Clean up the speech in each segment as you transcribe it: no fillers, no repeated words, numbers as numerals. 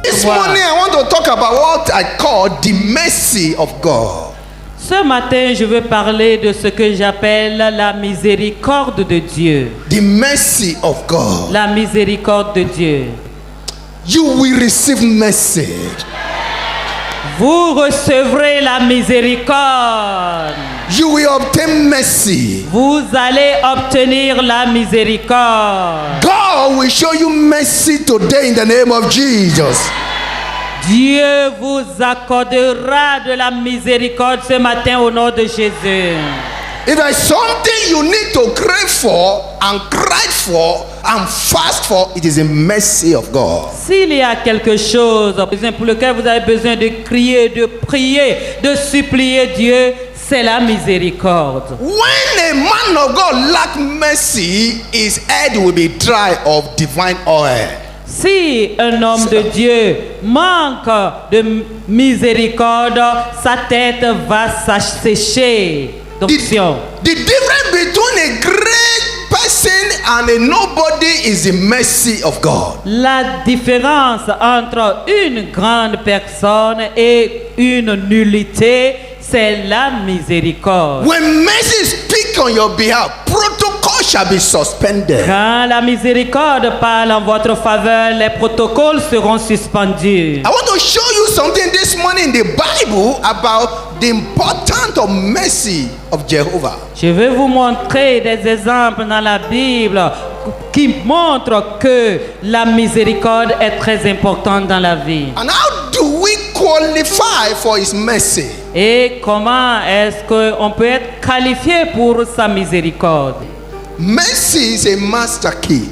This morning I want to talk about what I call the mercy of God. Ce matin, je veux parler de ce que j'appelle la miséricorde de Dieu. The mercy of God. La miséricorde de Dieu. You will receive mercy. Vous recevrez la miséricorde. You will obtain mercy. Vous allez obtenir la miséricorde. God will show you mercy today in the name of Jesus. Dieu vous accordera de la miséricorde ce matin au nom de Jésus. If there is something you need to crave for and cry for and fast for, it is the mercy of God. S'il y a quelque chose pour lequel vous avez besoin de crier, de prier, de supplier Dieu, c'est la miséricorde. When a man of God lacks mercy, his head will be dry of divine oil. Si un homme de Dieu manque de miséricorde, sa tête va s'assécher d'onction. The difference between a great person and a nobody is the mercy of God. La différence entre une grande personne et une nullité, c'est la miséricorde. When mercy speaks on your behalf, protocol shall be suspended. Quand la miséricorde parle en votre faveur, les protocoles seront suspendus. I want to show you something this morning in the Bible about the importance of mercy of Jehovah. Je vais vous montrer des exemples dans la Bible qui montrent que la miséricorde est très importante dans la vie. And how do we qualify for his mercy? Et comment est-ce qu'on peut être qualifié pour sa miséricorde? Mercy is a master key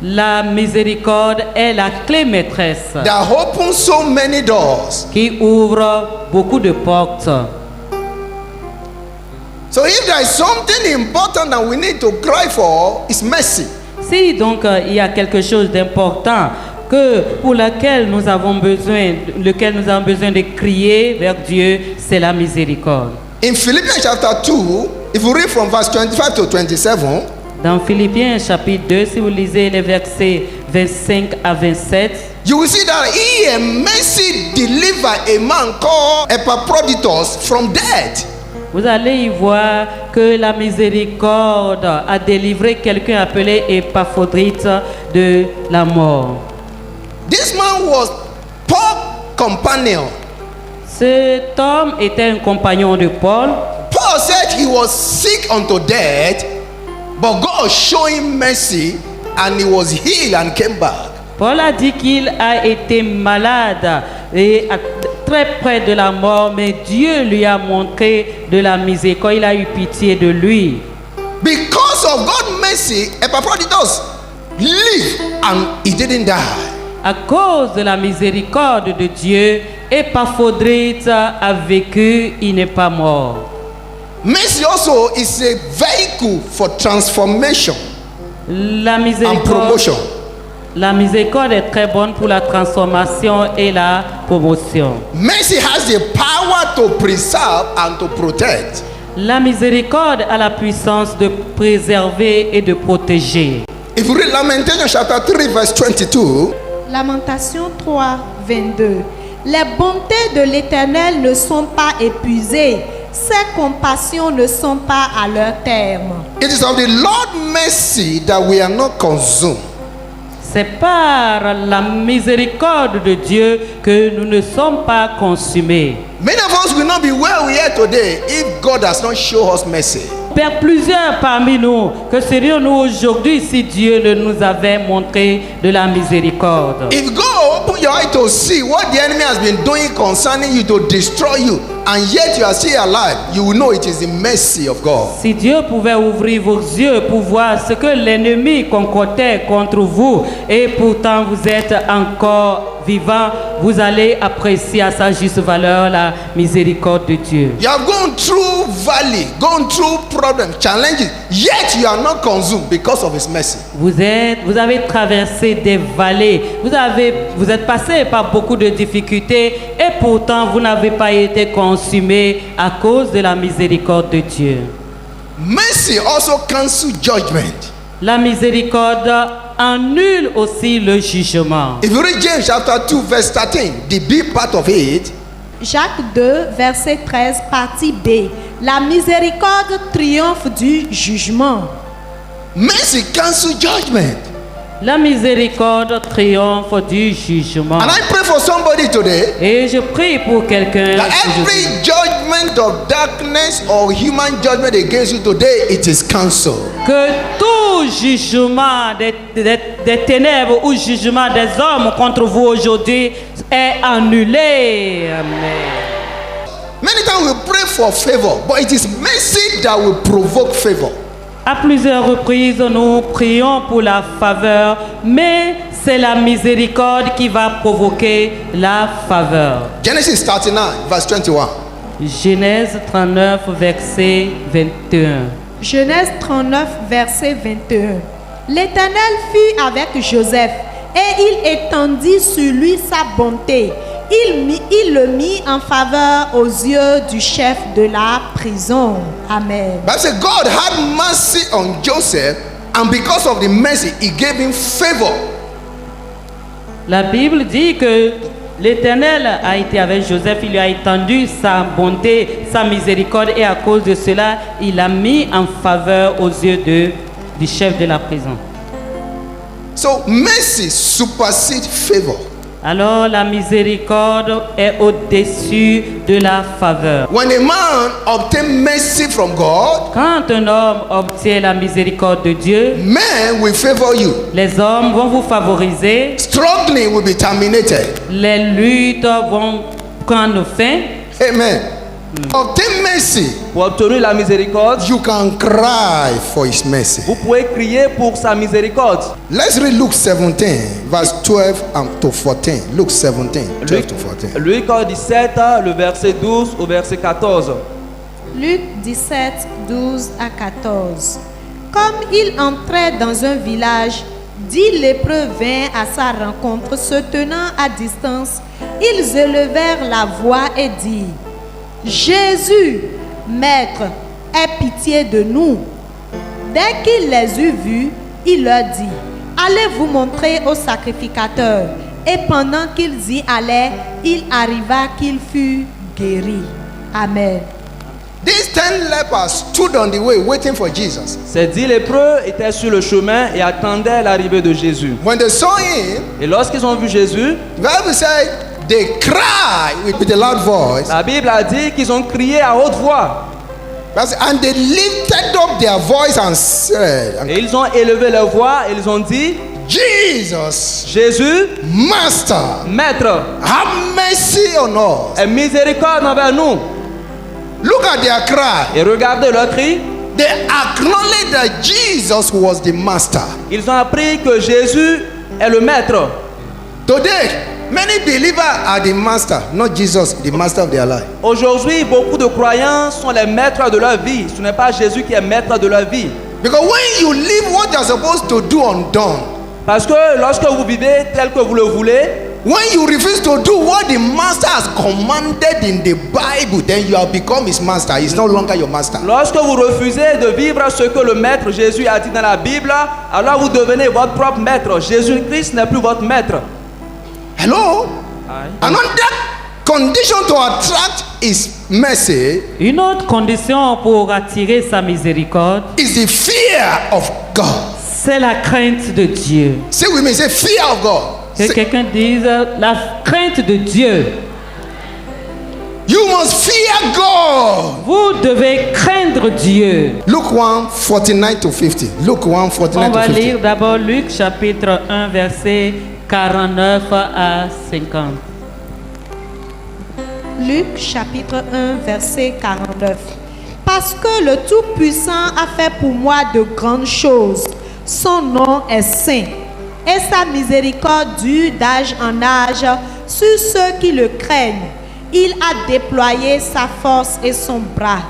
La miséricorde est la clé maîtresse that opens so many doors. qui ouvre beaucoup de portes. So if there is something important that we need to cry for, it's mercy. Si donc il y a quelque chose d'important lequel nous avons besoin de crier vers Dieu, c'est la miséricorde. In Philippians chapter 2, if you read from verse 25 to 27, Dans Philippiens chapitre 2, si vous lisez les versets 25 à 27, you will see that he and mercy deliver a man called Epaphroditus from death. vous allez y voir que la miséricorde a délivré quelqu'un appelé Épaphrodite de la mort. This man was Paul's companion. Cet homme était un compagnon de Paul. Paul said he was sick unto death, but God showed him mercy and he was healed and came back. Paul a dit qu'il a été malade et très près de la mort, mais Dieu lui a montré de la miséricorde. Il a eu pitié de lui. Because of God's mercy, Epaphroditus lived and he didn't die. À cause de la miséricorde de Dieu, Épaphrodite a vécu, il n'est pas mort. Mercy also is a vehicle for transformation La and miséricorde, promotion. la miséricorde est très bonne pour la transformation et la promotion. Mercy has the power to preserve and to protect. La miséricorde a la puissance de préserver et de protéger. If you read Lamentation chapter 3 verse 22, Lamentation 3, 22. Les bontés de l'Éternel ne sont pas épuisées, ses compassions ne sont pas à leur terme. it is of the Lord's mercy that we are not consumed. C'est par la miséricorde de Dieu que nous ne sommes pas consumés. Many of us will not be where we are today if God has not shown us mercy. Père, plusieurs parmi nous, que serions-nous aujourd'hui si Dieu ne nous avait montré de la miséricorde? If God open your eye to see what the enemy has been doing concerning you to destroy you, and yet you are still alive, you will know it is the mercy of God. Si Dieu pouvait ouvrir vos yeux pour voir ce que l'ennemi concoctait contre vous, et pourtant vous êtes encore vivant, vous allez apprécier à sa juste valeur la miséricorde de Dieu. You have gone through valley, gone through problems, challenges, yet you are not consumed because of his mercy. Vous avez traversé des vallées, vous êtes passé par beaucoup de difficultés, et pourtant vous n'avez pas été consumé à cause de la miséricorde de Dieu. Mercy also cancels judgment. La miséricorde annule aussi le jugement. If you read James chapter 2 verse 13, the B part of it, Jacques 2, verset 13, partie B. La miséricorde triomphe du jugement. mercy cancels judgment. La miséricorde triomphe du jugement. And I pray for somebody today Et je prie pour quelqu'un that aujourd'hui. every judgment of darkness or human judgment against you today, it is cancelled. Que tout jugement des ténèbres ou jugement des hommes contre vous aujourd'hui est annulé. Amen. Many times we pray for favor, but it is mercy that will provoke favor. À plusieurs reprises, nous prions pour la faveur, mais c'est la miséricorde qui va provoquer la faveur. Genesis 39 verse 21. Genèse 39, verset 21. Genèse 39, verset 21. L'Éternel fut avec Joseph et il étendit sur lui sa bonté. Il le mit en faveur aux yeux du chef de la prison. Amen. Bible says God had mercy on Joseph, and because of the mercy, he gave him favor. La Bible dit que l'Éternel a été avec Joseph, il lui a étendu sa bonté, sa miséricorde, et à cause de cela, il l'a mis en faveur aux yeux du chef de la prison. So mercy supersedes favor. Alors la miséricorde est au-dessus de la faveur. When a man obtains mercy from God, Quand un homme obtient la miséricorde de Dieu, men will favor you. les hommes vont vous favoriser, Struggling will be terminated. les luttes vont prendre fin. Amen. Obtain mercy. Pour obtenir la miséricorde, You can cry for his mercy. vous pouvez crier pour sa miséricorde. Let's read Luke 17, verse 12 to 14. Luke 17, 12 to 14. Luc 17, le verset 12 au verset 14. Luc 17, 12 à 14. Comme il entrait dans un village, 10 lépreux vinrent à sa rencontre, se tenant à distance. Ils élevèrent la voix et dirent: Jésus, Maître, aie pitié de nous. Dès qu'il les eut vus, il leur dit: Allez vous montrer au sacrificateur. Et pendant qu'ils y allaient, il arriva qu'il fut guéri. Amen. These 10 lepers stood on the way waiting for Jesus. Ces 10 lépreux étaient sur le chemin et attendaient l'arrivée de Jésus. When they saw him, Et lorsqu'ils ont vu Jésus, the Bible said they cried with a loud voice, la Bible a dit qu'ils ont crié à haute voix. and they lifted up their voice and said, Et ils ont élevé leur voix et ils ont dit: Jesus, Jésus, Master, Maître, have mercy on us. aie miséricorde envers nous. Look at their cry. Et regardez leur cri. They acknowledge that Jesus was the master. Ils ont appris que Jésus est le Maître. Today, many believers are the master, not Jesus, the master of their life. Aujourd'hui, beaucoup de croyants sont les maîtres de leur vie. Ce n'est pas Jésus qui est maître de leur vie. Because when you leave what you're supposed to do undone, Parce que lorsque vous vivez tel que vous le voulez, when you refuse to do what the master has commanded in the Bible, then you have become his master. He's no longer your master. lorsque vous refusez de vivre ce que le Maître Jésus a dit dans la Bible, alors vous devenez votre propre maître. Jésus-Christ n'est plus votre maître. Hello? Another condition to attract his mercy Une autre condition pour attirer sa miséricorde, is the fear of God. c'est la crainte de Dieu. Say with me, say fear of God. Que Say, quelqu'un dise la crainte de Dieu. you must fear God. Vous devez craindre Dieu. Luke 1, 49 to 50. Luke 1, On 49 to va 50. lire d'abord Luc chapitre 1 verset 49 à 50. Luc chapitre 1 verset 49. Parce que le Tout-Puissant a fait pour moi de grandes choses. Son nom est saint. Et sa miséricorde dure d'âge en âge sur ceux qui le craignent. Il a déployé sa force et son bras.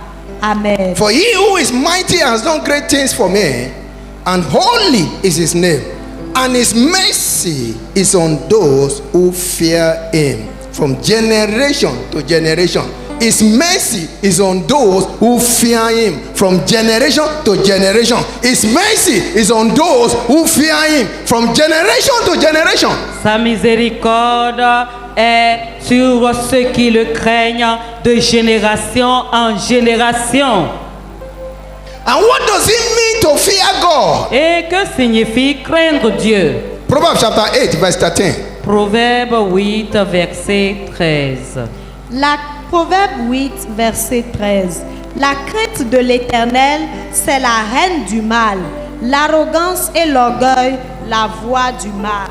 Amen. For he who is mighty has done great things for me, and holy is his name, and his mercy is on those who fear him from generation to generation. His mercy is on those who fear him from generation to generation. His mercy is on those who fear him from generation to generation. Sa miséricorde est sur ceux qui le craignent de génération en génération. And what does it mean to fear God? Et que signifie craindre Dieu? Proverbs chapter 8 verse 13. Proverbe 8, verset 13. La Proverbe 8, verset 13. La crainte de l'Éternel, c'est la reine du mal. L'arrogance et l'orgueil, la voie du mal.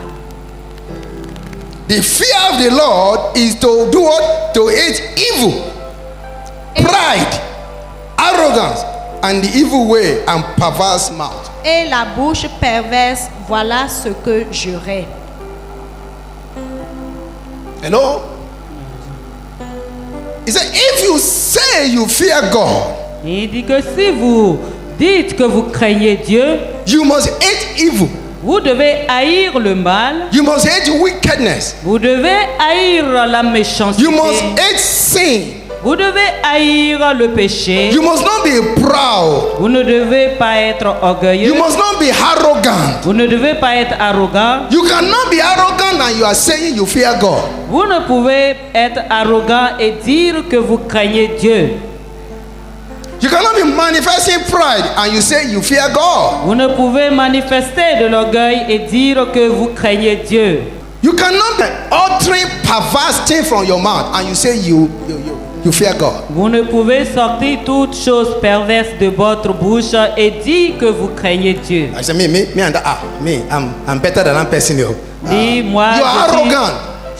The fear of the Lord is to do what? To hate evil, pride, arrogance, and the evil way and perverse mouth. Et la bouche perverse, voilà ce que je hais. Hello? He said, if you say you fear God, Il dit que si vous dites que vous craignez Dieu, you must hate evil. vous devez haïr le mal, You must hate wickedness. vous devez haïr la méchanceté, You must hate sin. vous devez haïr le péché, You must not be proud. vous ne devez pas être orgueilleux, You must not be arrogant. vous ne devez pas être arrogant, You cannot be arrogant and you are saying you fear God. vous ne pouvez être arrogant et dire que vous craignez Dieu. You cannot be manifesting pride and you say you fear God. Vous ne pouvez manifester de l'orgueil et dire que vous craignez Dieu. You cannot be uttering perverse things from your mouth and you say you fear God. Vous ne pouvez sortir toutes choses perverses de votre bouche et dire que vous craignez Dieu. I say I'm better than that person. Dis moi, You are arrogant.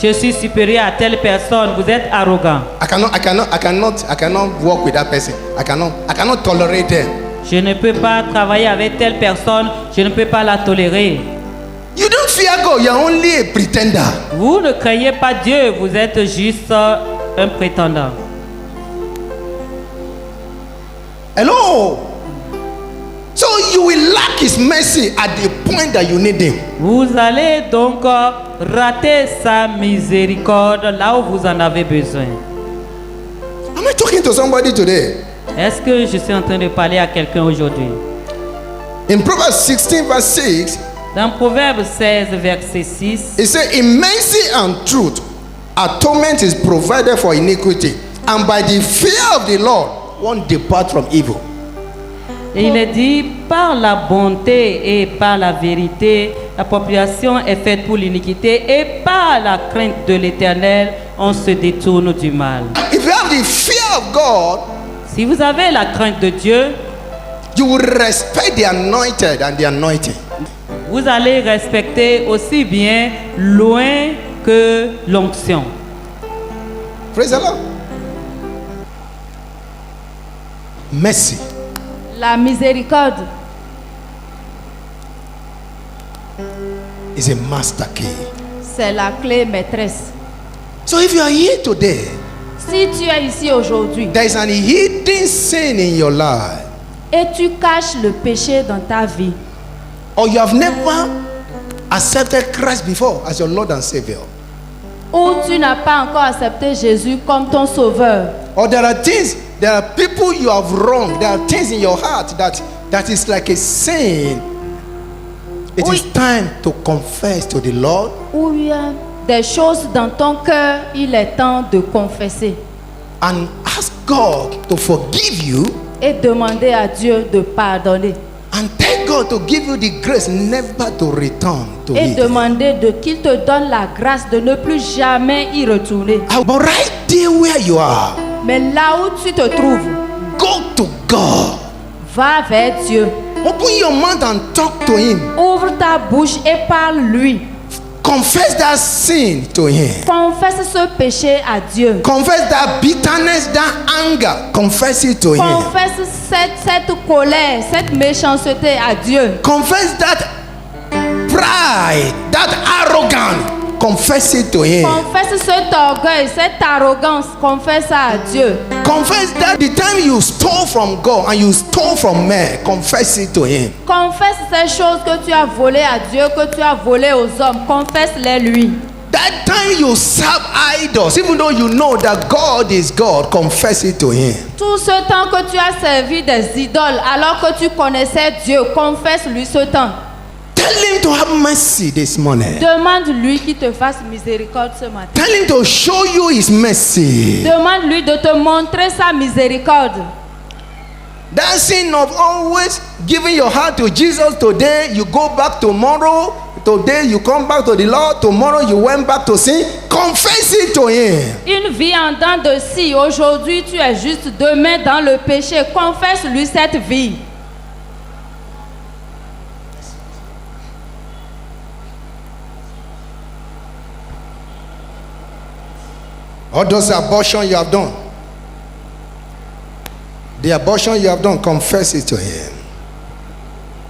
je suis supérieur à telle personne. Vous êtes arrogant. I cannot work with that person. I cannot tolerate them. Je ne peux pas travailler avec telle personne. Je ne peux pas la tolérer. You don't fear God. You are only a pretender. Vous ne craignez pas Dieu. Vous êtes juste un prétendant. Hello. So you will lack His mercy at the point that you need Him. Vous allez donc rater sa miséricorde là où vous en avez besoin. Am I talking to somebody today? Est-ce que je suis en train de parler à quelqu'un aujourd'hui? In Proverbs 16 verse 6, Dans Proverbe 16, verset 6, it says, in mercy and truth, atonement is provided for iniquity, and by the fear of the Lord, one depart from evil. et il est dit, par la bonté et par la vérité, la population est faite pour l'iniquité, et par la crainte de l'Éternel, on se détourne du mal. If you have the fear of God, Si vous avez la crainte de Dieu, you will respect the anointed and the anointing. vous allez respecter aussi bien loin que l'onction. Praise the Lord. Mercy La miséricorde is a master key. c'est la clé maîtresse. So if you are here today, Si tu es ici aujourd'hui there is an hidden sin in your life, et tu caches le péché dans ta vie, or you have never accepted Christ before as your Lord and Savior, ou tu n'as pas encore accepté Jésus comme ton sauveur, or there are people you have wronged, there are things in your heart that is like a sin. It is time to confess to the Lord ou il y a des choses dans ton cœur, il est temps de confesser and ask God to forgive you et demander à Dieu de pardonner and tell God to give you the grace never to return to et it. demander qu'il te donne la grâce de ne plus jamais y retourner. But right there where you are, Mais là où tu te trouves, go to God. va vers Dieu. Open your mouth and talk to Him. Ouvre ta bouche et parle-lui. Confess that sin to Him. Confesse ce péché à Dieu. Confess that bitterness, that anger. Confess it to Him. Confesse cette colère, cette méchanceté à Dieu. Confess that pride, that arrogance. Confess it to Him. Confesse cet orgueil, cette arrogance. Confesse ça à Dieu. Confess that the time you stole from God and you stole from man. Confess it to Him. Confesse ces choses que tu as volées à Dieu, que tu as volées aux hommes. Confesse-les lui. That time you serve idols, even though you know that God is God, confess it to Him. Tout ce temps que tu as servi des idoles, alors que tu connaissais Dieu, confesse-lui ce temps. Tell Him to have mercy this morning. Demande-lui qu'il te fasse miséricorde ce matin. Tell Him to show you His mercy. Demande-lui de te montrer sa miséricorde. That sin of always giving your heart to Jesus today, you go back tomorrow. Today you come back to the Lord. Tomorrow you went back to sin. Confess it to Him. Une vie en dents de scie. Aujourd'hui tu es juste, demain dans le péché. Confesse-lui cette vie. All those abortion you have done, the abortion you have done, confess it to Him.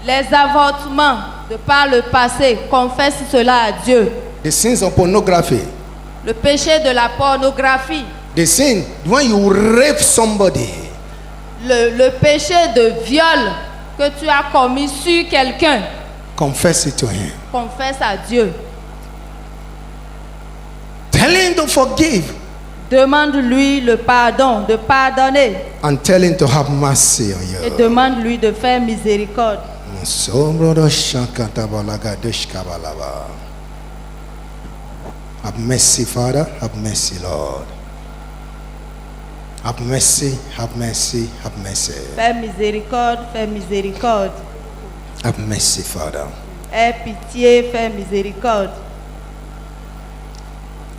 Les avortements de par le passé, confesse cela à Dieu. The sins of pornography, Le péché de la pornographie, the sin when you rape somebody, le péché de viol que tu as commis sur quelqu'un, confess it to Him. confesse à Dieu. Tell Him to forgive Demande-lui le pardon, de pardonner. and tell Him to have mercy on Et you. demande-lui de faire miséricorde. Have mercy, Father. Have mercy, Lord. Have mercy, have mercy, have mercy. Fais miséricorde, fais miséricorde. Have mercy, Father. Aie pitié, fais miséricorde.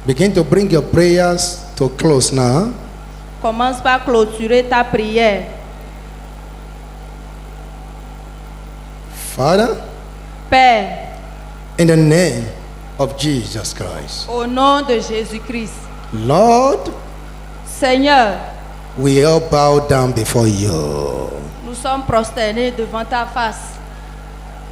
Begin to bring your prayers to close now. Commence par clôturer ta prière. Father, Père, in the name of Jesus Christ, au nom de Jésus-Christ, Lord, Seigneur, we all bow down before you nous sommes prosternés devant ta face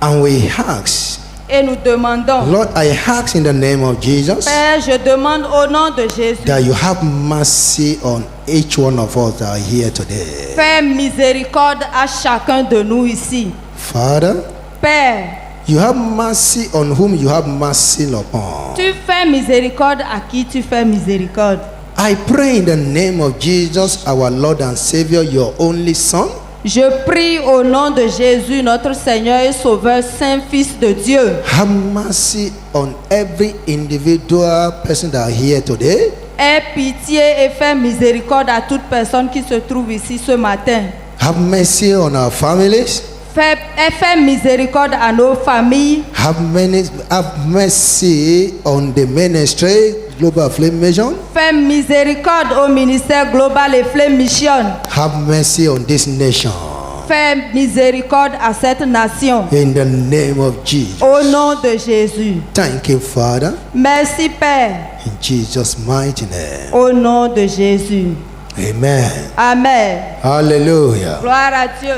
and we ask, et nous demandons, Lord, I ask in the name of Jesus Père, je demande au nom de Jésus, that you have mercy on each one of us that are here today. fais miséricorde à chacun de nous ici. Father, Père, you have mercy on whom you have mercy upon. tu fais miséricorde à qui tu fais miséricorde. I pray in the name of Jesus, our Lord and Savior, your only Son. Je prie au nom de Jésus, notre Seigneur et Sauveur, Saint Fils de Dieu. Have mercy on every individual person that are here today. Aie pitié et fais miséricorde à toute personne qui se trouve ici ce matin. Have mercy on our families. Fais miséricorde à nos familles. Have mercy on the ministry, Global Flame Mission. Fais miséricorde au ministère global et Flame Mission. Have mercy on this nation. Fais miséricorde à cette nation. In the name of Jesus. Au nom de Jésus. Thank you, Father. Merci Père. In Jesus' mighty name. Au nom de Jésus. Amen. Amen. Hallelujah. Gloire à Dieu.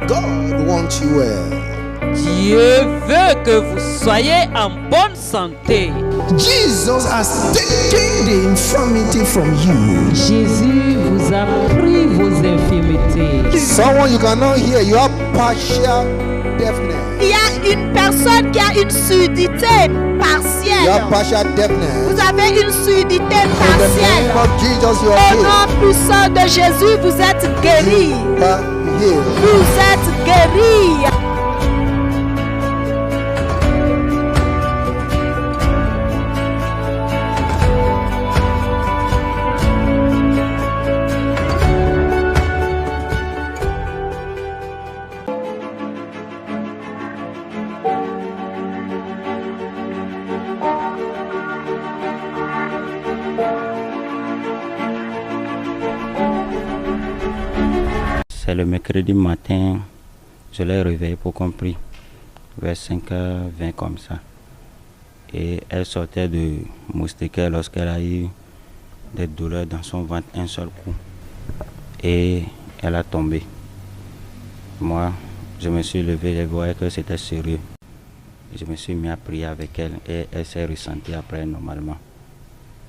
God wants you well. Dieu veut que vous soyez en bonne santé. Jesus has taken the infirmity from you. Jésus vous a pris vos infirmités. Someone you cannot hear, you have partial deafness. Il y a une personne qui a une surdité You partielle. have partial Vous deafness. avez une surdité In the partielle. name of Jesus, you Au are healed. nom puissant de Jésus, vous êtes guéris. You are healed. Vous êtes guéris. C'est le mercredi matin, je l'ai réveillée pour qu'on prie, vers 5h20 comme ça. Et elle sortait de moustiquaire lorsqu'elle a eu des douleurs dans son ventre un seul coup. Et elle a tombé. Moi, je me suis levé, je voyais que c'était sérieux. Je me suis mis à prier avec elle et elle s'est ressentie après normalement.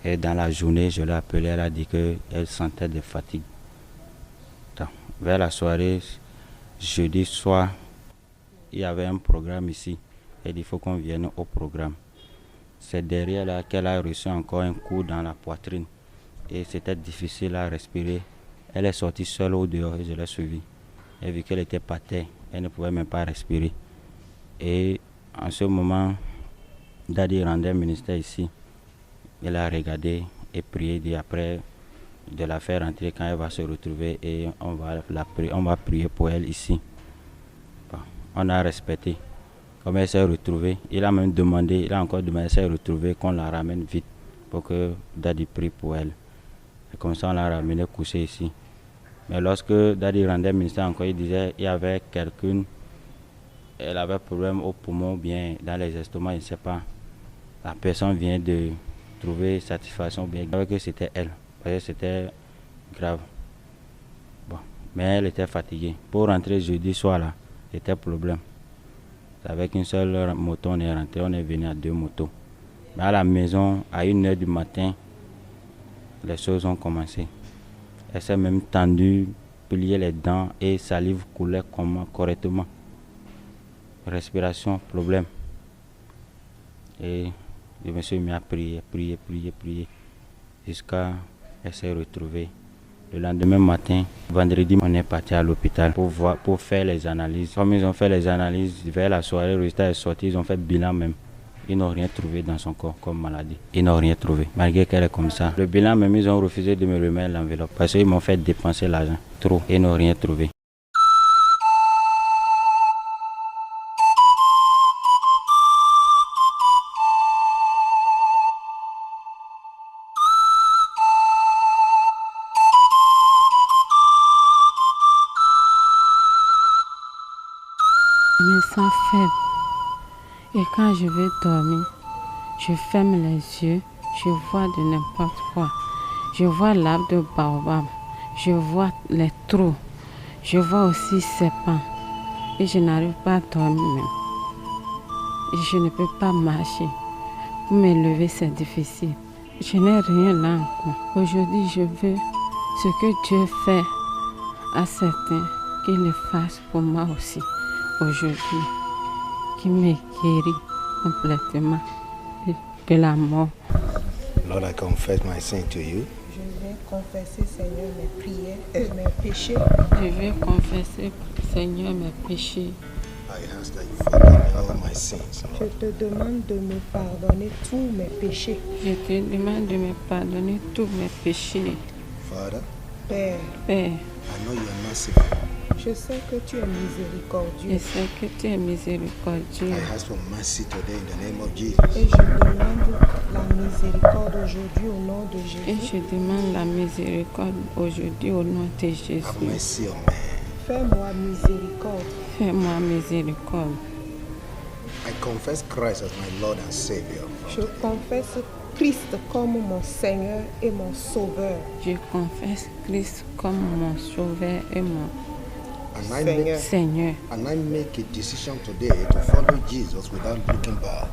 Et dans la journée, je l'ai appelée, elle a dit qu'elle sentait des fatigues. Vers la soirée, jeudi soir, il y avait un programme ici. Elle dit qu'il faut qu'on vienne au programme. C'est derrière là qu'elle a reçu encore un coup dans la poitrine. Et c'était difficile à respirer. Elle est sortie seule au dehors et je l'ai suivie. Elle vu qu'elle était par terre, elle ne pouvait même pas respirer. Et en ce moment, Daddy rendait ministère ici. Elle a regardé et prié, dit après de la faire rentrer quand elle va se retrouver et on va prier pour elle ici. Bon, on a respecté. Comme elle s'est retrouvée, il a même demandé, il a encore demandé, elle s'est retrouvée qu'on la ramène vite pour que Daddy prie pour elle. Et comme ça, on l'a ramenée coucher ici. Mais lorsque Daddy rendait ministère encore, il disait qu'il y avait quelqu'un, elle avait problème au poumon ou bien dans les estomacs, je ne sais pas. La personne vient de trouver satisfaction bien que c'était elle. Parce que c'était grave. Bon, mais elle était fatiguée. Pour rentrer jeudi soir là, c'était problème. Avec une seule moto, on est rentré, on est venu à 2 motos. Mais à la maison, à 1h du matin, les choses ont commencé. Elle s'est même tendue, plié les dents et salive coulait correctement. Respiration, problème. Et je me suis mis à prier, jusqu'à elle s'est retrouvée. Le lendemain matin, vendredi, on est parti à l'hôpital pour faire les analyses. Comme ils ont fait les analyses, vers la soirée, le résultat est sorti, ils ont fait bilan même. Ils n'ont rien trouvé dans son corps comme maladie. Ils n'ont rien trouvé, malgré qu'elle est comme ça. Le bilan même, ils ont refusé de me remettre l'enveloppe parce qu'ils m'ont fait dépenser l'argent. Trop. Ils n'ont rien trouvé. Je me sens faible. Et quand je vais dormir, je ferme les yeux, je vois de n'importe quoi. Je vois l'arbre de baobab, je vois les trous, je vois aussi serpents. Et je n'arrive pas à dormir même. Et je ne peux pas marcher. Pour me lever, c'est difficile. Je n'ai rien là encore. Aujourd'hui, je veux ce que Dieu fait à certains, qu'il le fasse pour moi aussi. Aujourd'hui, qui me guérit complètement de la mort. Lord, I confess my sin to you. Je vais confesser, Seigneur, mes prières et mes péchés. Je vais confesser, Seigneur, mes péchés. I ask that you forgive me all my sins. Je te demande de me pardonner tous mes péchés. Je te demande de me pardonner tous mes péchés. Father, Père, Père, I know you are merciful. je sais que tu es miséricordieux. je sais que tu es miséricordieux. I ask for mercy today in the name of Jesus. Et je demande la miséricorde aujourd'hui au nom de Et Jésus. je demande la miséricorde aujourd'hui au nom de Have Jésus. mercy on me. Fais-moi miséricorde. Fais-moi miséricorde. I confess Christ as my Lord and Savior. Je confesse Christ comme mon Seigneur et mon Sauveur. Je confesse Christ comme mon sauveur et mon And I Seigneur. Seigneur. make a decision today to follow Jesus without looking back.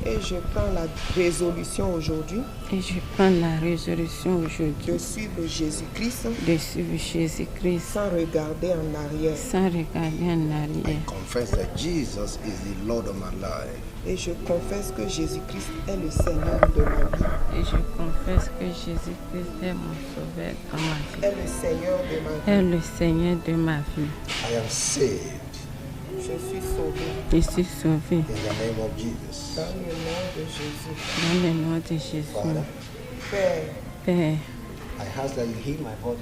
Et je prends la résolution aujourd'hui Et je prends la résolution aujourd'hui de suivre Jésus-Christ de suivre Jésus-Christ sans regarder en arrière. sans regarder en arrière. Confess that Jesus is the Lord of my life. Et je confesse que Jésus-Christ est le Seigneur de ma vie, Et je confesse que Jésus-Christ est mon sauveur dans ma vie. est le Seigneur de ma vie. Est le Seigneur de ma vie. I am saved Je suis sauvé Je suis sauvé in the name of Jesus. dans le nom de Jésus. dans le nom de Jésus. Father, Père, Père, I ask that you heal my body.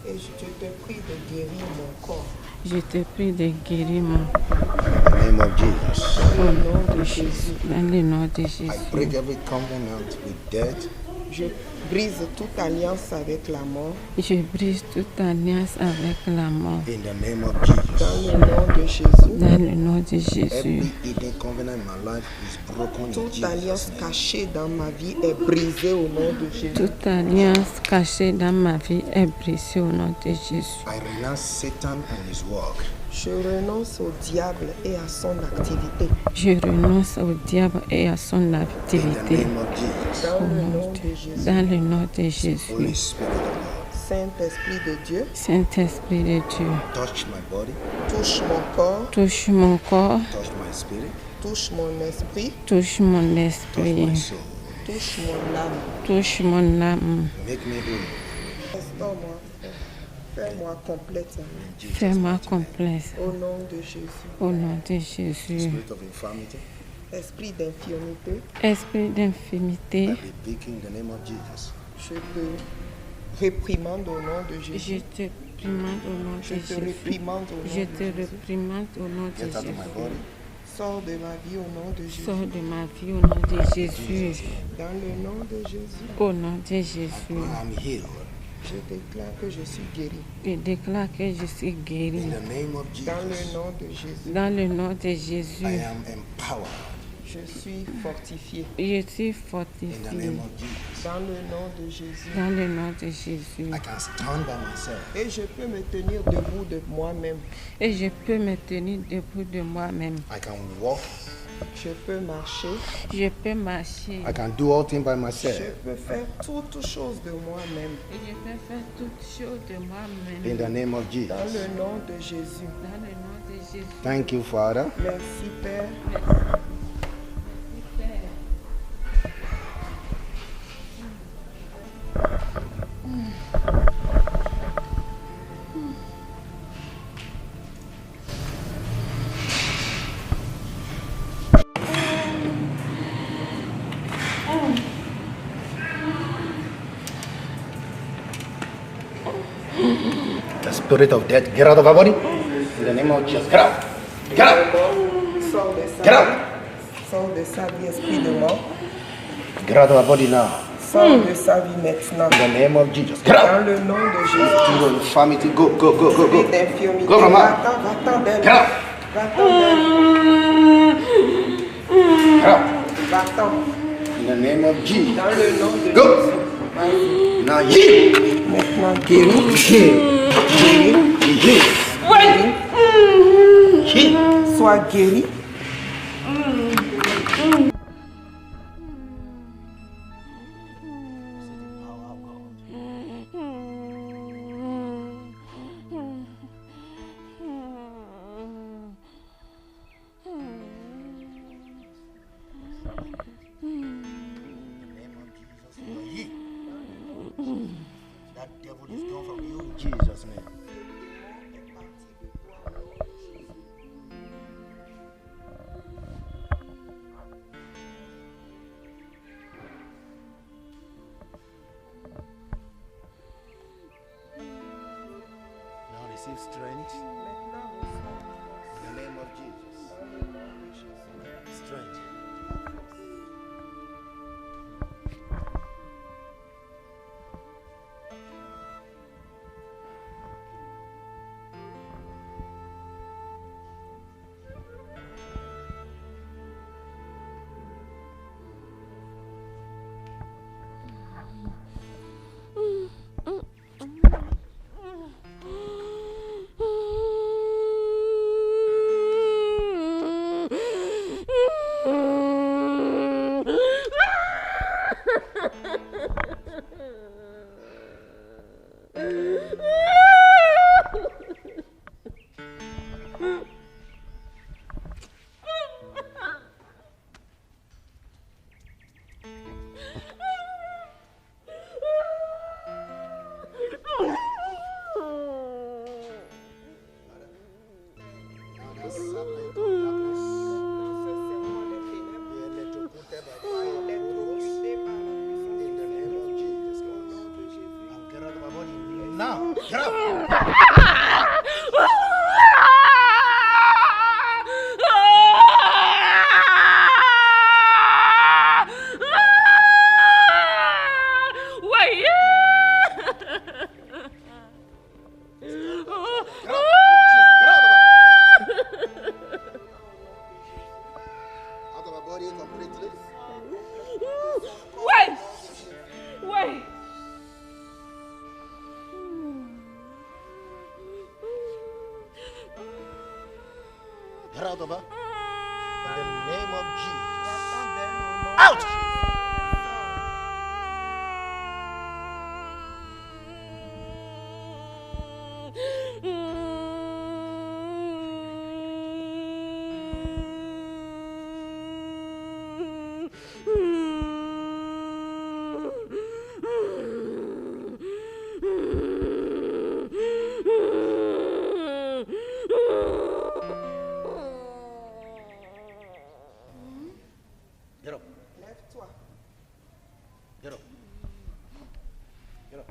et je te prie de guérir mon corps je te prie de guérir mon In the name of Jesus. au nom de Jésus. dans le nom de I Jésus. break every covenant with death. Je brise toute alliance avec la mort Je brise toute alliance avec la mort In the name of Jesus. dans le nom de Jésus. dans le nom de Jésus. Every hidden covenant in my life is broken in Toute Jesus' alliance name. cachée dans ma vie est brisée au nom de Jésus. Toute alliance cachée dans ma vie est brisée au nom de Jésus. I renounce Satan and his work. Je renonce au diable et à son activité. Je renonce au diable et à son In the activité name of Jesus. Dans le nom de Jésus. dans le nom de Holy Jésus. Spirit of God, Saint-Esprit de Dieu, Saint-Esprit de Dieu, touch my body, touche mon corps, touche mon corps, touch my spirit, touche mon esprit, touche mon touch my esprit, soul. touche mon âme. touche mon âme. Make me whole. Restaure-moi, fais-moi complète. Fais-moi complexe Au nom de Jésus. au nom de Jésus. Spirit of infirmity, Esprit d'infirmité, Esprit d'infimité, I rebuke in the name of Jesus. je te réprimande au nom de je Jésus. te réprimande au nom Je de te Jésus. réprimande au Je nom te de Jésus. réprimande au nom de Get out of my Jésus. body. Sors de ma vie au nom de Jésus. Sors de ma vie au nom de Jésus. Dans le nom de Jésus, Au nom de Jésus. I'm healed. je déclare que je suis guéri. Je déclare que je suis guéri. In the name of Dans le Jesus, nom de Jésus, Dans le nom de Jésus. I am empowered. je suis fortifié. Je suis In the fortifié. name of Jesus, Dans le nom de Jésus. Dans le nom de Jésus. I can stand by myself. Et je peux me tenir debout de moi-même. Et je peux me tenir debout de moi-même. I can walk. Je peux marcher. Je peux marcher. I can do all things by Je myself. peux faire toutes choses de moi-même. Et je peux faire toutes choses de In moi-même. the name of Dans Jesus. le nom de Jésus. Dans le nom de Jésus. Thank you, Father. Merci Père. The spirit of death, get out of our body. In the name of Jesus, get out. Get out. Sors de sa Get out. vie. Sors de sa vie, esprit de mort. Get out of our body now. Sors de sa vie maintenant. In the name of Jesus, get Dans out. le nom de Jésus. Go, infirmity, go, go, go, go, Esprit go. d'infirmité. Go from out. Va-t'en d'elle. Get out. Va-t'en d'elle. Get out. Va-t'en. In the name of Jesus. Dans le nom de Go. Jésus. Vas-y. Now heal. Maintenant, guéris. Heal. Heal. Heal. Sois guéri. That devil is gone from you in Jesus' name. Now receive strength in the name of Jesus. Strength. Now, get up. Out of my body completely. Wait. Get out of her. In the name of Jesus. Out! Get up. Lève-toi. Get up. Get up.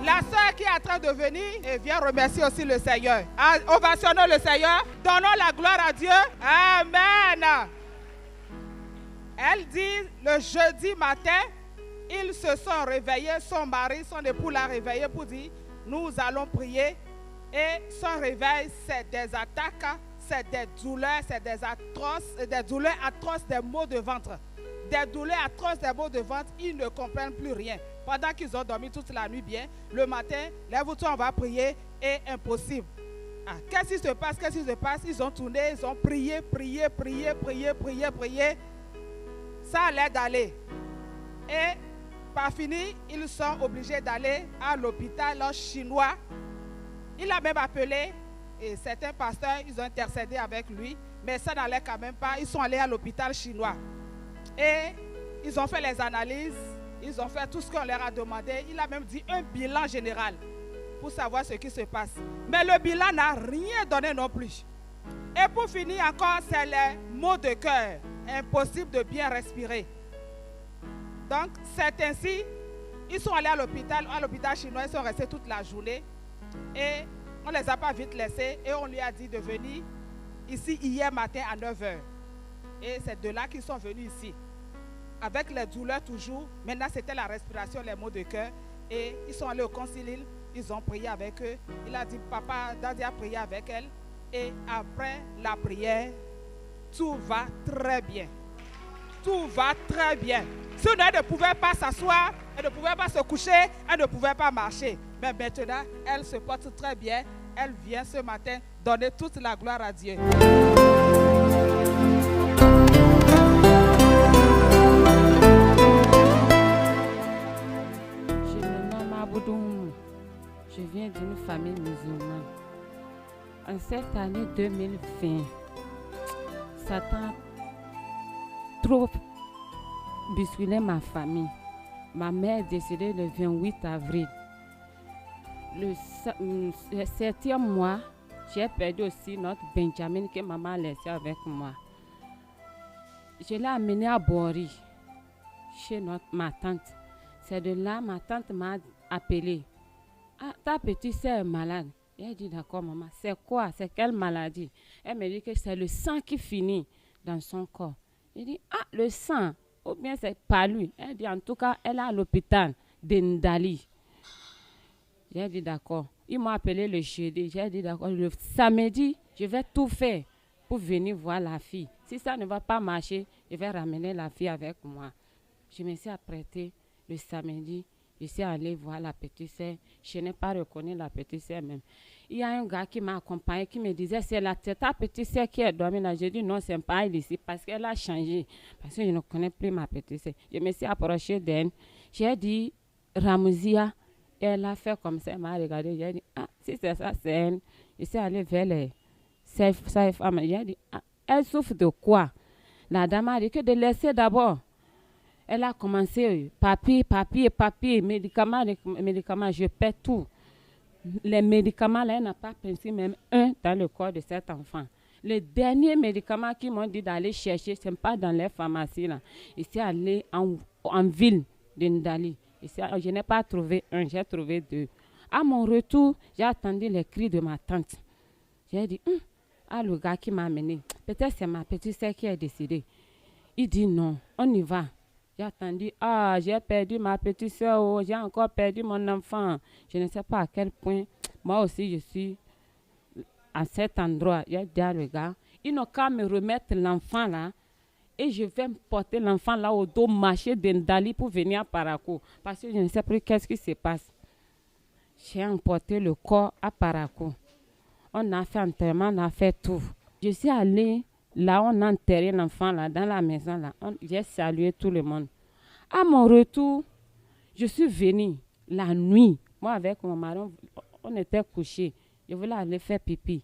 La sœur qui est en train de venir et vient remercier aussi le Seigneur. Ovationnons le Seigneur, donnons la gloire à Dieu. Amen. Elle dit le jeudi matin, ils se sont réveillés, son mari, son époux l'a réveillé pour dire nous allons prier. Et son réveil, c'est des attaques, c'est des douleurs, c'est des douleurs atroces, des maux de ventre. Des douleurs atroces, des maux de ventre, ils ne comprennent plus rien. Pendant qu'ils ont dormi toute la nuit bien, le matin, lève-toi, on va prier, et impossible. Qu'est-ce qui se passe? Ils ont tourné, ils ont prié. Ça allait d'aller. Et par fini, ils sont obligés d'aller à l'hôpital chinois. Il a même appelé, et certains pasteurs, ils ont intercédé avec lui, mais ça n'allait quand même pas. Ils sont allés à l'hôpital chinois. Et ils ont fait les analyses, ils ont fait tout ce qu'on leur a demandé. Il a même dit un bilan général pour savoir ce qui se passe. Mais le bilan n'a rien donné non plus. Et pour finir encore, c'est les maux de cœur. Impossible de bien respirer. Donc, c'est ainsi, ils sont allés à l'hôpital chinois, ils sont restés toute la journée. Et on ne les a pas vite laissés et on lui a dit de venir ici hier matin à 9h. Et c'est de là qu'ils sont venus ici. Avec les douleurs toujours. Maintenant, c'était la respiration, les maux de cœur. Et ils sont allés au concile, ils ont prié avec eux. Il a dit, papa, Daddy a prié avec elle. Et après la prière, tout va très bien. Tout va très bien. Si elle ne pouvait pas s'asseoir, elle ne pouvait pas se coucher, elle ne pouvait pas marcher. Mais maintenant, elle se porte très bien. Elle vient ce matin donner toute la gloire à Dieu. Je viens d'une famille musulmane. En cette année 2020, Satan a trop bousculé ma famille. Ma mère est décédée le 28 avril. Le 7e mois, j'ai perdu aussi notre Benjamin que maman a laissé avec moi. Je l'ai amené à Bori, chez ma tante. C'est de là ma tante m'a appelé. Ah, ta petite sœur est malade. J'ai dit d'accord maman, c'est quoi? C'est quelle maladie? Elle me dit que c'est le sang qui finit dans son corps. Je dis, ah, le sang, ou bien c'est pas lui. Elle dit, en tout cas, elle est à l'hôpital de Ndali. J'ai dit, d'accord. Ils m'ont appelé le jeudi. J'ai dit, d'accord, le samedi, je vais tout faire pour venir voir la fille. Si ça ne va pas marcher, je vais ramener la fille avec moi. Je me suis apprêtée le samedi. Je suis allée voir la petite sœur. Je n'ai pas reconnu la petite sœur même. Il y a un gars qui m'a accompagné, qui me disait, c'est ta petite sœur qui est dormie là. J'ai dit, non, c'est pas elle ici, parce qu'elle a changé. Parce que je ne connais plus ma petite sœur. Je me suis approchée d'elle. J'ai dit, Ramousia. Elle a fait comme ça, elle m'a regardé. J'ai dit, ah, si c'est ça, c'est elle. Je suis allée vers sa femme. J'ai dit, ah, elle souffre de quoi? La dame a dit que de laisser d'abord. Elle a commencé, papier, médicaments, je paie tout. Les médicaments, là, elle n'a pas pensé même un dans le corps de cet enfant. Le dernier médicament qu'ils m'ont dit d'aller chercher, ce n'est pas dans les pharmacies. Là. Je suis allée en ville de Ndali. Je n'ai pas trouvé un, j'ai trouvé deux. À mon retour, j'ai attendu les cris de ma tante. J'ai dit, ah, le gars qui m'a amené, peut-être c'est ma petite sœur qui est décédée. Il dit non, on y va. J'ai attendu, ah, j'ai perdu ma petite sœur, oh, j'ai encore perdu mon enfant. Je ne sais pas à quel point, moi aussi, je suis à cet endroit. J'ai dit à le gars, ils n'ont qu'à me remettre l'enfant là. Et je vais porter l'enfant là au dos, marcher d'Ndali pour venir à Parakou. Parce que je ne sais plus qu'est-ce qui se passe. J'ai emporté le corps à Parakou. On a fait enterrement, on a fait tout. Je suis allée là, on a enterré l'enfant là, dans la maison là. J'ai salué tout le monde. À mon retour, je suis venue la nuit. Moi avec mon mari, on était couchés. Je voulais aller faire pipi.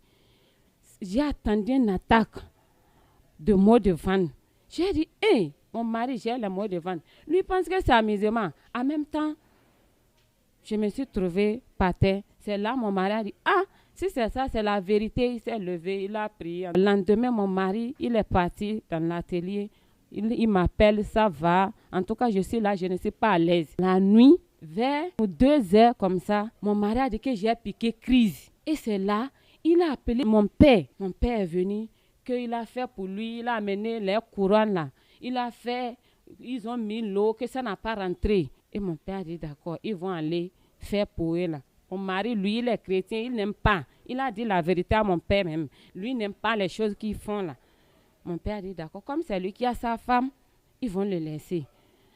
J'ai attendu une attaque de maux de ventre. J'ai dit, hé, mon mari, j'ai le mot de vente. Lui pense que c'est amusement. En même temps, je me suis trouvée par terre. C'est là mon mari a dit, ah, si c'est ça, c'est la vérité. Il s'est levé, il a prié. Le lendemain, mon mari, il est parti dans l'atelier. Il m'appelle, ça va. En tout cas, je suis là, je ne suis pas à l'aise. La nuit, vers 2 heures comme ça, mon mari a dit que j'ai piqué crise. Et c'est là, il a appelé mon père. Mon père est venu. Qu'il a fait pour lui, il a amené les couronnes là. Il a fait, ils ont mis l'eau, que ça n'a pas rentré. Et mon père a dit d'accord, ils vont aller faire pour eux là. Mon mari, lui, il est chrétien, il n'aime pas. Il a dit la vérité à mon père même. Lui, il n'aime pas les choses qu'ils font là. Mon père a dit d'accord, comme c'est lui qui a sa femme, ils vont le laisser.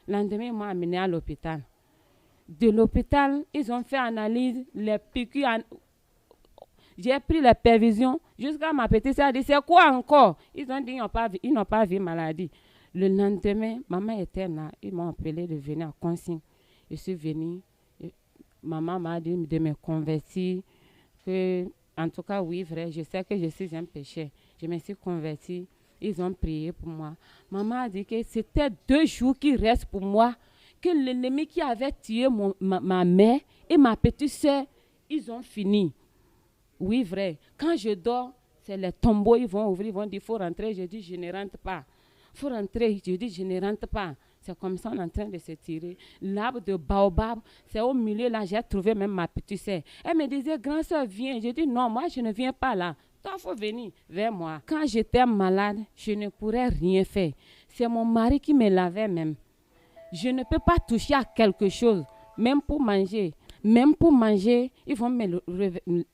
Le lendemain, ils m'ont amené à l'hôpital. De l'hôpital, ils ont fait analyse, les piqûres. J'ai pris les perfusions jusqu'à ma petite sœur a dit, c'est quoi encore? Ils ont dit, ils n'ont pas vu maladie. Le lendemain, maman était là. Ils m'ont appelé de venir à consigne. Je suis venue. Maman m'a dit de me convertir. Que, en tout cas, oui, vrai, je sais que je suis un péché. Je me suis convertie. Ils ont prié pour moi. Maman a dit que c'était 2 jours qui restent pour moi. Que l'ennemi qui avait tué ma mère et ma petite sœur, ils ont fini. Oui, vrai. Quand je dors, c'est les tombeaux, ils vont ouvrir, ils vont dire, il faut rentrer. Je dis, je ne rentre pas. Il faut rentrer. Je dis, je ne rentre pas. C'est comme ça, on est en train de se tirer. L'arbre de baobab, c'est au milieu, là, j'ai trouvé même ma petite sœur. Elle me disait, grand soeur, viens. Je dis, non, moi, je ne viens pas là. Toi, il faut venir vers moi. Quand j'étais malade, je ne pourrais rien faire. C'est mon mari qui me lavait même. Je ne peux pas toucher à quelque chose, même pour manger. Même pour manger, ils vont me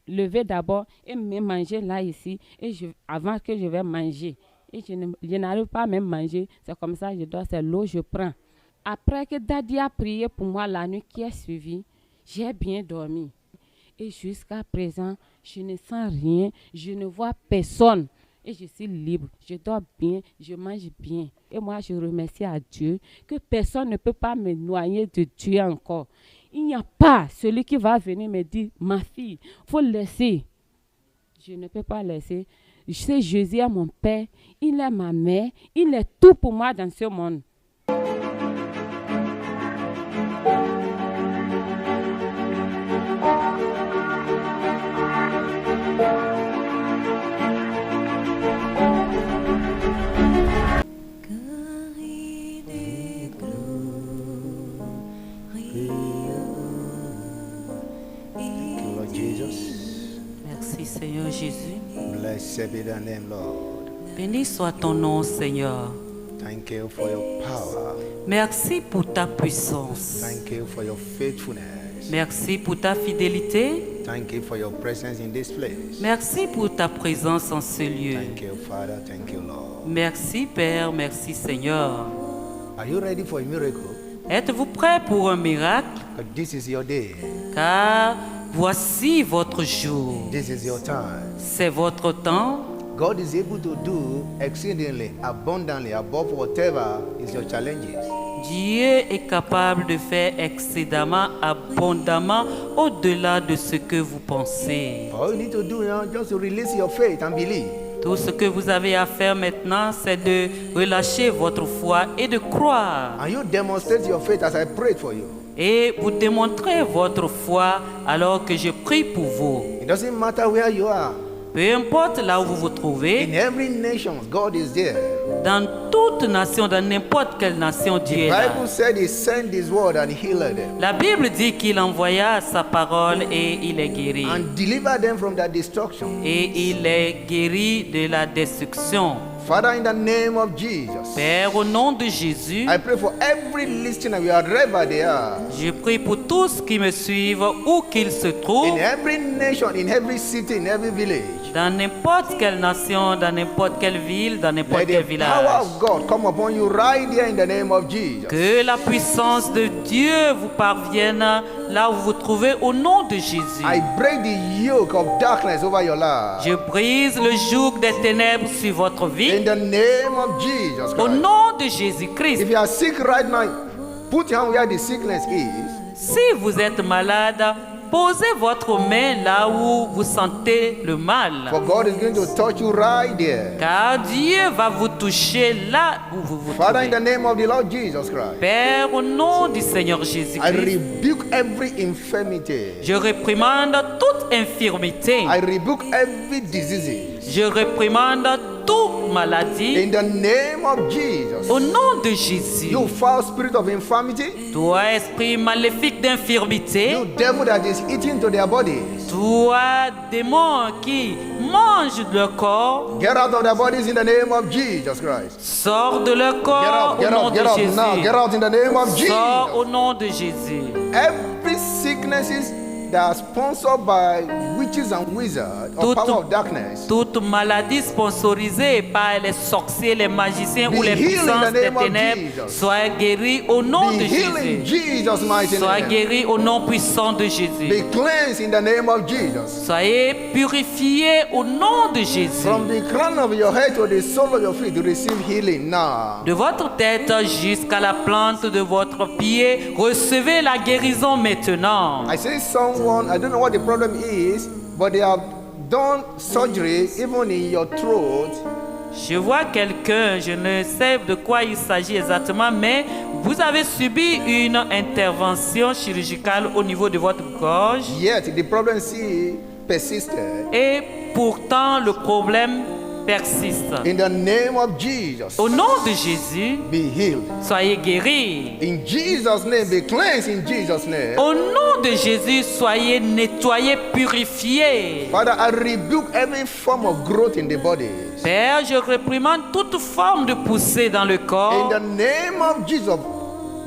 lever d'abord et me manger là, ici, et avant que je vais manger. Et je n'arrive pas à même manger. C'est comme ça, je dors, c'est l'eau, je prends. Après que Daddy a prié pour moi la nuit qui est suivie, j'ai bien dormi. Et jusqu'à présent, je ne sens rien, je ne vois personne. Et je suis libre, je dors bien, je mange bien. Et moi, je remercie à Dieu que personne ne peut pas me noyer de Dieu encore. Il n'y a pas celui qui va venir me dire, ma fille, il faut laisser. Je ne peux pas laisser. Je sais, Jésus est mon père, il est ma mère, il est tout pour moi dans ce monde. Merci Seigneur Jésus. Blessed be the name, Lord. Béni soit ton nom Seigneur. Thank you for your power. Merci pour ta puissance. Thank you for your faithfulness. Merci pour ta fidélité. Thank you for your presence in this place. Merci pour ta présence en ce lieu. Thank you, Father. Thank you, Lord. Merci Père, merci Seigneur. Are you ready for a miracle? Êtes-vous prêts pour un miracle? But this is your day. Car voici votre jour. This is your time. C'est votre temps. God is able to do exceedingly, abundantly, above whatever is your challenges. Dieu est capable de faire excédemment, abondamment, au-delà de ce que vous pensez. All you need to do now, just to release your faith and believe. Tout ce que vous avez à faire maintenant, c'est de relâcher votre foi et de croire. And you demonstrate your faith as I prayed for you. Et vous démontrez votre foi alors que je prie pour vous. It doesn't matter where you are. Peu importe là où vous vous trouvez, In every nation, God is there. dans toute nation, dans n'importe quelle nation, Dieu est The là. Bible said He sent His word and healed them La Bible dit qu'il envoya sa parole et il est guéri. and delivered them from their destruction. Et il est guéri de la destruction. Father, in the name of Jesus, Père, au nom de Jésus, I pray for every listener, wherever they are, je prie pour tous qui me suivent, où qu'ils se in trouvent, every nation, in every city, in every village. dans n'importe quelle nation, dans n'importe quelle ville, dans n'importe Let quel the village. power of God come upon you right here in the name of Jesus. Que la puissance de Dieu vous parvienne là où vous vous trouvez au nom de Jésus. I break the yoke of darkness over your life. Je brise le joug des ténèbres sur votre vie In the name of Jesus au Christ. nom de Jésus-Christ. If you are sick right now, put your hand where the sickness is. Si vous êtes malade, posez votre main là où vous sentez le mal. For God is going to touch you right there. Car Dieu va vous toucher là où vous vous Father, in trouvez. the name of the Lord Jesus Christ, Père, au nom du Seigneur I Jésus-Christ, rebuke every infirmity. je réprimande toute infirmité. I rebuke every disease. Je réprimande toute maladie. In the name of Jesus. Au nom de Jésus, You foul spirit of infirmity, toi, esprit maléfique d'infirmité, you devil that is eating to their bodies, toi, démon qui mange leur corps, get out of their bodies in the name of Jesus Christ. sors de leur Get corps out, au get nom out, de get out now. Jésus. Get out in the name of Sors Jesus. au nom de Jésus. Every sicknesses that are sponsored by witches and wizards or Tout- power of darkness, Toute maladie sponsorisée par les sorciers, les magiciens Be ou les healed in puissances the des name of ténèbres, Jesus. sois guéri au nom be de healed in Jésus. Jesus' mighty Sois name. guéri au nom puissant de Jésus. Be cleansed in the name of Jesus. Soyez purifiés au nom de Jésus. From the crown of your head to the sole of your feet, to receive healing now. De votre tête jusqu'à la plante de votre pied, recevez la guérison maintenant. I say someone, I don't know what the problem is, but they have done surgery even in your throat. Je vois quelqu'un, je ne sais de quoi il s'agit exactement, mais vous avez subi une intervention chirurgicale au niveau de votre gorge Yet the problem still persisted. et pourtant le problème persiste. In the name of Jesus, Au nom de Jésus, be healed. soyez guéris. In Jesus' name, be cleansed in Jesus' name. Au nom de Jésus, soyez nettoyés, purifiés. Father, I rebuke every form of growth in the body. Père, je réprimande toute forme de poussée dans le In corps. the name of Jesus,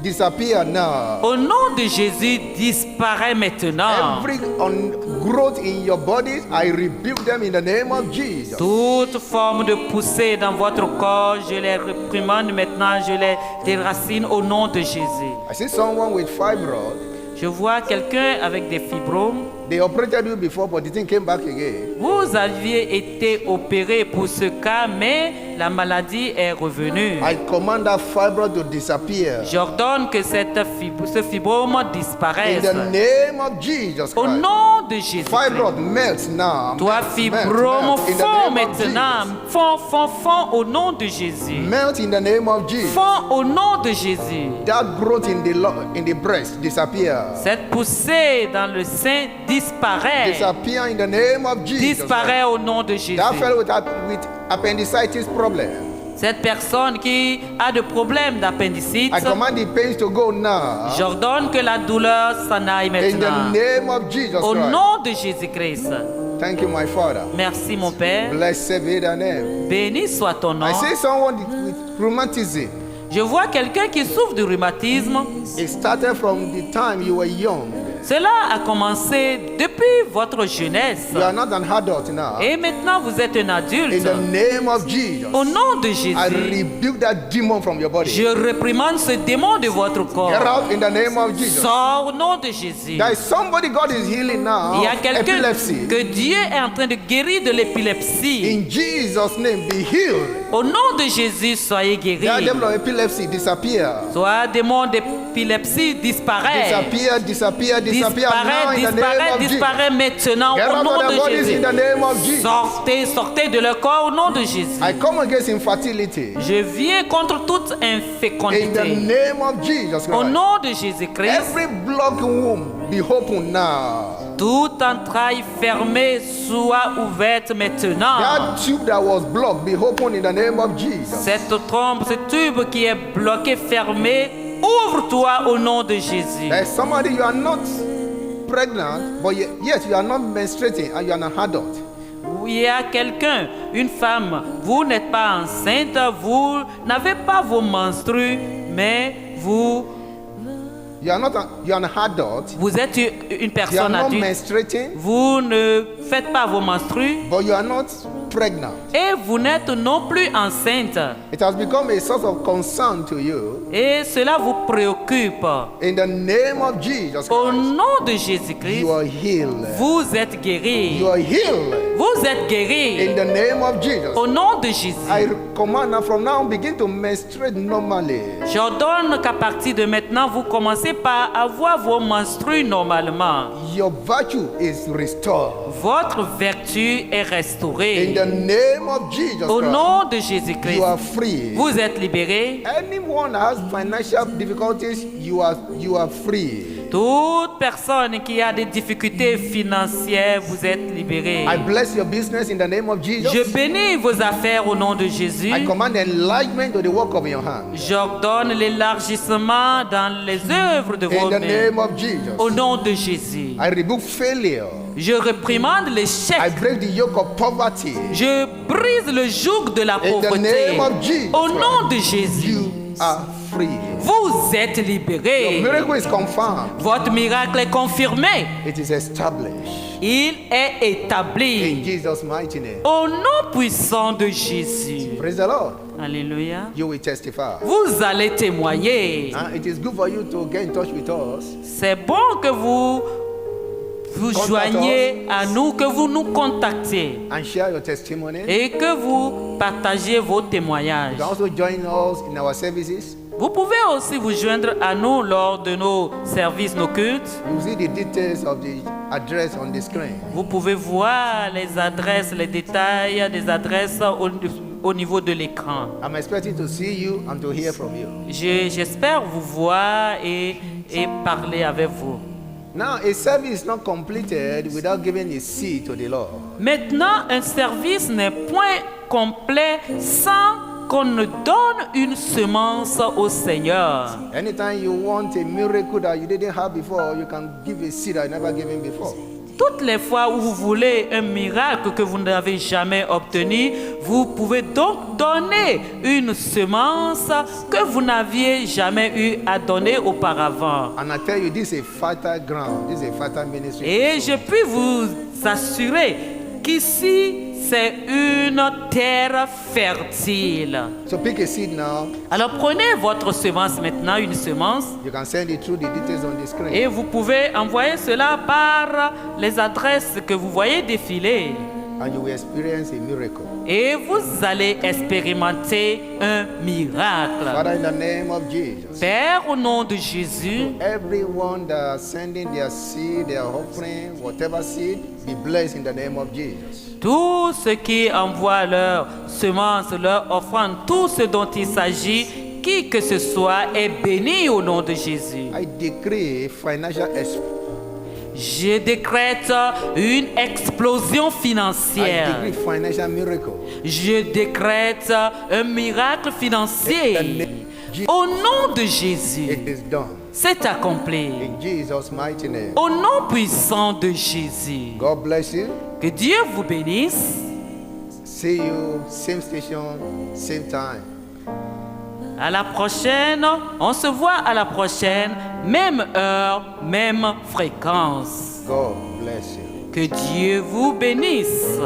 disappear now. Au nom de Jésus, disparaît maintenant. Every growth in your bodies, I rebuke them in the name of Jesus. Toute forme de poussée dans votre corps, je les réprimande maintenant, je les déracine au nom de Jésus. I see someone with fibroid. Je vois quelqu'un avec des fibromes. They operated you before, but the thing came back again. Vous aviez été opéré pour ce cas, mais la maladie est revenue. I command that fibroid to disappear. J'ordonne que ce fibrome In disparaisse. the name of Jesus Au Christ. nom de Jésus. Fibroid melts now. Toi, Melt, fibrome, melt, in the fond name of maintenant. Fond au nom de Jésus. Jesus. Melt in the name of Jesus. Fond au nom de Jésus. That growth in the breast disappear. Cette poussée dans le sein disparaît. Disappear in the name of Jesus. Disparaît au nom de Jésus. That fellow with appendicitis problem. Cette personne qui a des problèmes d'appendicite, I command the pains to go now. j'ordonne que la douleur s'en aille In the maintenant. name of Jesus Au Christ. nom de Jésus-Christ. Thank you, my Father. Merci mon Père. Blessed be thy name. Béni soit ton nom. I see someone with rheumatism. Je vois quelqu'un qui souffre de rhumatisme. It started from the time you were young. Cela a commencé depuis votre jeunesse. You are not an adult now. Et maintenant vous êtes un adulte. In the name of Jesus, Au nom de Jésus, I rebuke that demon from your body. je réprimande ce démon de votre corps. Get out in the name of Jesus. Sors au nom de Jésus. There is somebody God is healing now. Il y a quelqu'un Epilepsy. que Dieu est en train de guérir de l'épilepsie. In Jesus' name, be healed. Au nom de Jésus, soyez That guéris. devil of epilepsy disappear. Soit démon d'épilepsie disparaît. Disappear, disappear, disappear now in the name of Jesus. Disparaît maintenant Get au out nom of their de bodies Jésus. in the name of Jesus. Sortez de leur corps au nom de Jésus. I come against infertility. Je viens contre toute In the infécondité. name of Jesus Au Christ. nom de Jésus-Christ, Every blocked womb be open now. toute entraille fermée soit ouverte maintenant. That tube that was blocked be open in the name of Jesus. Cette trompe, ce tube qui est bloqué, fermé, ouvre-toi au nom de Jésus. There's somebody you are not pregnant, but yet you are not menstruating and you are an adult. Il y a quelqu'un, une femme, vous n'êtes pas enceinte, vous n'avez pas vos menstrues, mais You are an adult. vous êtes une You are personne not adulte. menstruating, Vous ne faites pas vos menstrues but you are not pregnant. et vous n'êtes non plus enceinte. It has become a source of concern to you. Et cela vous préoccupe. In the name of Jesus Au Christ, nom de Jésus-Christ, you are healed. vous êtes guéris. You are healed. Vous êtes guéris. In the name of Jesus. Au nom de Jésus. I command now from now begin to menstruate normally. J'ordonne qu'à partir de maintenant, vous commencez par avoir vos menstrues normalement. Your virtue is restored. Votre vertu est In restaurée. the name of Jesus Au Christ, nom de Jésus-Christ, you are free. vous êtes libérés. Anyone that has financial difficulties, you are free. Toute personne qui a des difficultés financières, vous êtes libérés. I bless your business in the name of Jesus. Je bénis vos affaires au nom de Jésus. I command enlargement to the work of your hand. J'ordonne l'élargissement dans les œuvres de vos In the mains. name of Jesus. Au nom de Jésus. I rebuke failure. Je réprimande I l'échec. break the yoke of poverty. Je brise le joug de la In the pauvreté. name of Jesus Au nom de Jésus. You are free. Vous êtes libérés. Your miracle is confirmed. Votre miracle est confirmé. It is established. Il est établi. In Jesus' mighty name. Au nom puissant de Jésus. Praise the Lord. Alléluia. You will testify. Vous allez témoigner. It is good for you to get in touch with us. C'est bon que vous Contact joignez à nous, que vous nous contactiez And share your testimony. et que vous partagiez vos témoignages. You can also join us in our services. Vous pouvez aussi vous joindre à nous lors de nos services, nos cultes. You see the details of the address on the screen. Vous pouvez voir les adresses, les détails des adresses au niveau de l'écran. I'm expecting to see you and to hear from you. J'espère vous voir et parler avec vous. Now, a service is not completed without giving a seed to the Lord. Maintenant, un service n'est point complet sans qu'on ne donne une semence au Seigneur. Anytime you want a miracle that you didn't have before, you can give a seed that you never given before. Toutes les fois où vous voulez un miracle que vous n'avez jamais obtenu, vous pouvez donc donner une semence que vous n'aviez jamais eu à donner auparavant. And I tell you, this is a fertile ground. This is a fertile ministry. Et je puis vous assurer qu'ici, c'est une terre fertile. So pick a seed now. Alors prenez votre semence maintenant, une semence, You can send it through the details on the screen. et vous pouvez envoyer cela par les adresses que vous voyez défiler. And you will experience a miracle. Et vous allez expérimenter un miracle. Father, in the name of Jesus. Père, au nom de Jésus, Everyone that is sending their seed, their offering, whatever seed, be blessed in the name of Jesus. tous ceux qui envoient leurs semences, leurs offrandes, tout ce dont il s'agit, qui que ce soit, est béni au nom de Jésus. I decree financial Je décrète une explosion I financière. decree financial miracle. Je décrète un miracle financier. Au nom de Jésus, It is done. c'est accompli. In Jesus' mighty name. Au nom puissant de Jésus. God bless you. Que Dieu vous bénisse. See you, same station, same time. À la prochaine. On se voit à la prochaine. Même heure, même fréquence. God bless you. Que Dieu vous bénisse.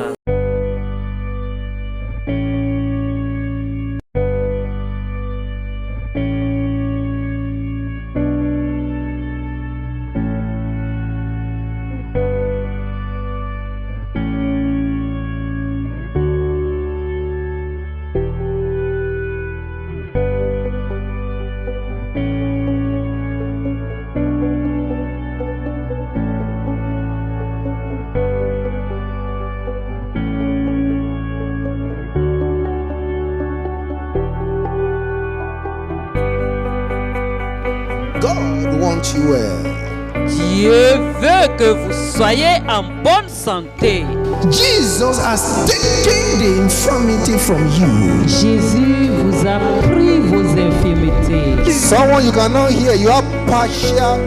God wants you well. Dieu veut que vous soyez en bonne santé. Jesus has taken the infirmity from you. Jésus vous a pris vos infirmités. Someone you cannot hear, you have partial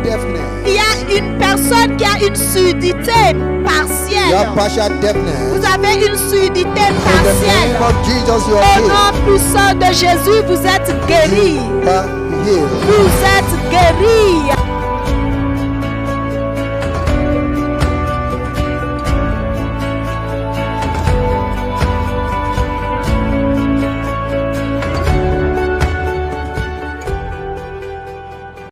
deafness. Il y a une personne qui a une surdité You partielle. have partial deafness. Vous avez une surdité In the partielle. name of Jesus, you Au are healed. nom puissant de Jésus, vous êtes guéri. You are healed. Vous êtes guéri.